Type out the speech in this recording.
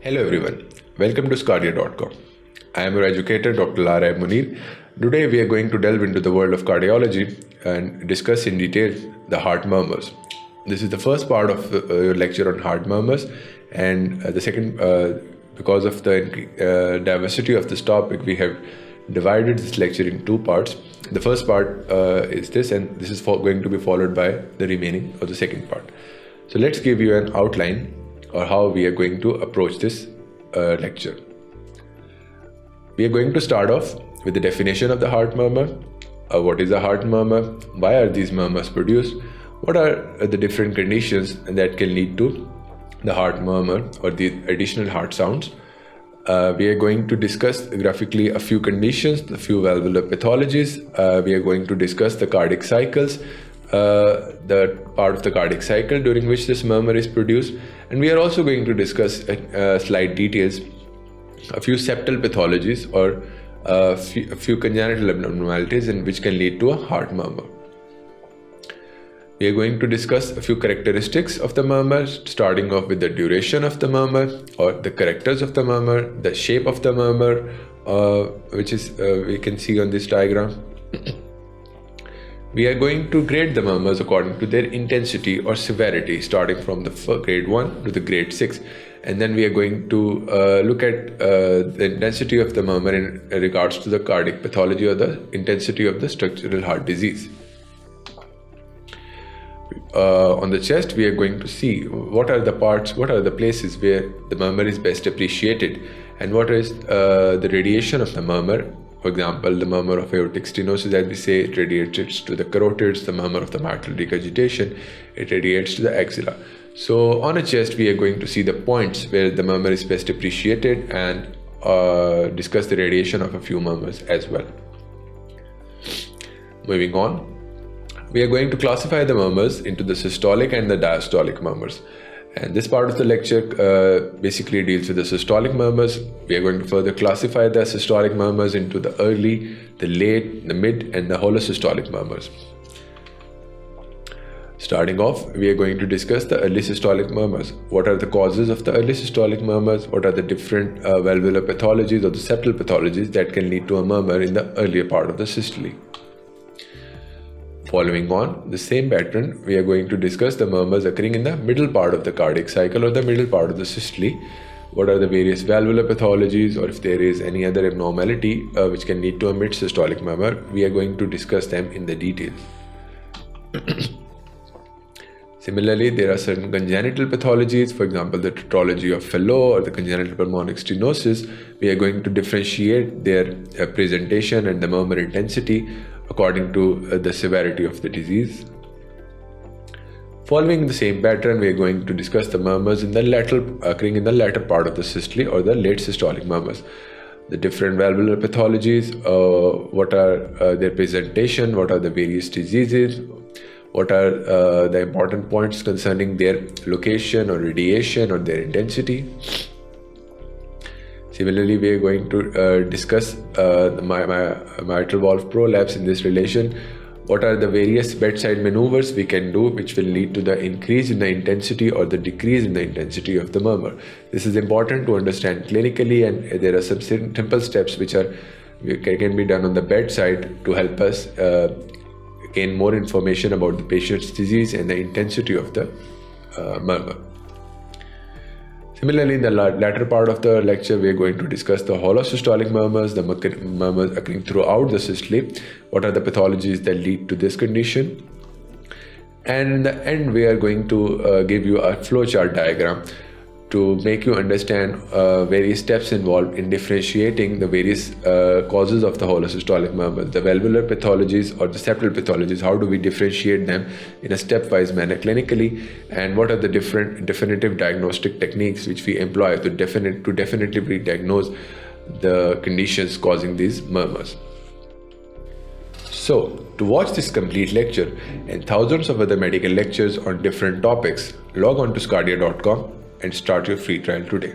Hello everyone, welcome to Scardia.com. I am your educator Dr. Lara Munir. Today we are going to delve into the world of cardiology and discuss in detail the heart murmurs. This is the first part of your lecture on heart murmurs, and the second, because of the diversity of this topic, we have divided this lecture in two parts. The first part is this, and this is going to be followed by the remaining of the second part. So let's give you an outline or how we are going to approach this lecture. We are going to start off with the definition of the heart murmur. What is a heart murmur? Why are these murmurs produced? What are the different conditions that can lead to the heart murmur or the additional heart sounds? We are going to discuss graphically a few conditions, a few valvular pathologies. We are going to discuss the cardiac cycles, the part of the cardiac cycle during which this murmur is produced, and we are also going to discuss slight details, a few septal pathologies or a few congenital abnormalities in which can lead to a heart murmur. We are going to discuss a few characteristics of the murmur, starting off with the duration of the murmur or the characters of the murmur, the shape of the murmur, which is we can see on this diagram. We are going to grade the murmurs according to their intensity or severity, starting from the grade 1 to the grade 6. And then we are going to look at the intensity of the murmur in regards to the cardiac pathology or the intensity of the structural heart disease. On the chest, we are going to see what are the parts, what are the places where the murmur is best appreciated, and what is the radiation of the murmur. For example, the murmur of aortic stenosis, as we say, it radiates to the carotids. The murmur of the mitral regurgitation, it radiates to the axilla. So on a chest, we are going to see the points where the murmur is best appreciated and discuss the radiation of a few murmurs as well. Moving on, we are going to classify the murmurs into the systolic and the diastolic murmurs. And this part of the lecture basically deals with the systolic murmurs. We are going to further classify the systolic murmurs into the early, the late, the mid, and the holosystolic murmurs. Starting off, we are going to discuss the early systolic murmurs. What are the causes of the early systolic murmurs? What are the different valvular pathologies or the septal pathologies that can lead to a murmur in the earlier part of the systole? Following on the same pattern, we are going to discuss the murmurs occurring in the middle part of the cardiac cycle or the middle part of the systole. What are the various valvular pathologies, or if there is any other abnormality which can lead to a mid-systolic murmur, we are going to discuss them in the details. Similarly, there are certain congenital pathologies, for example, the tetralogy of Fallot or the congenital pulmonic stenosis. We are going to differentiate their presentation and the murmur intensity according to the severity of the disease. Following the same pattern, we are going to discuss the murmurs occurring in the latter part of the systole or the late systolic murmurs. The different valvular pathologies, what are their presentation, what are the various diseases, what are the important points concerning their location or radiation or their intensity. Similarly, we are going to discuss the mitral valve prolapse in this relation. What are the various bedside maneuvers we can do which will lead to the increase in the intensity or the decrease in the intensity of the murmur. This is important to understand clinically, and there are some simple steps which can be done on the bedside to help us gain more information about the patient's disease and the intensity of the murmur. Similarly, in the latter part of the lecture, we are going to discuss the holosystolic murmurs, the murmurs occurring throughout the systole. What are the pathologies that lead to this condition? And in the end, we are going to give you a flowchart diagram to make you understand various steps involved in differentiating the various causes of the holosystolic murmur, the valvular pathologies or the septal pathologies. How do we differentiate them in a stepwise manner clinically, and what are the different definitive diagnostic techniques which we employ to definitively diagnose the conditions causing these murmurs. So, to watch this complete lecture and thousands of other medical lectures on different topics, log on to Scardia.com and start your free trial today.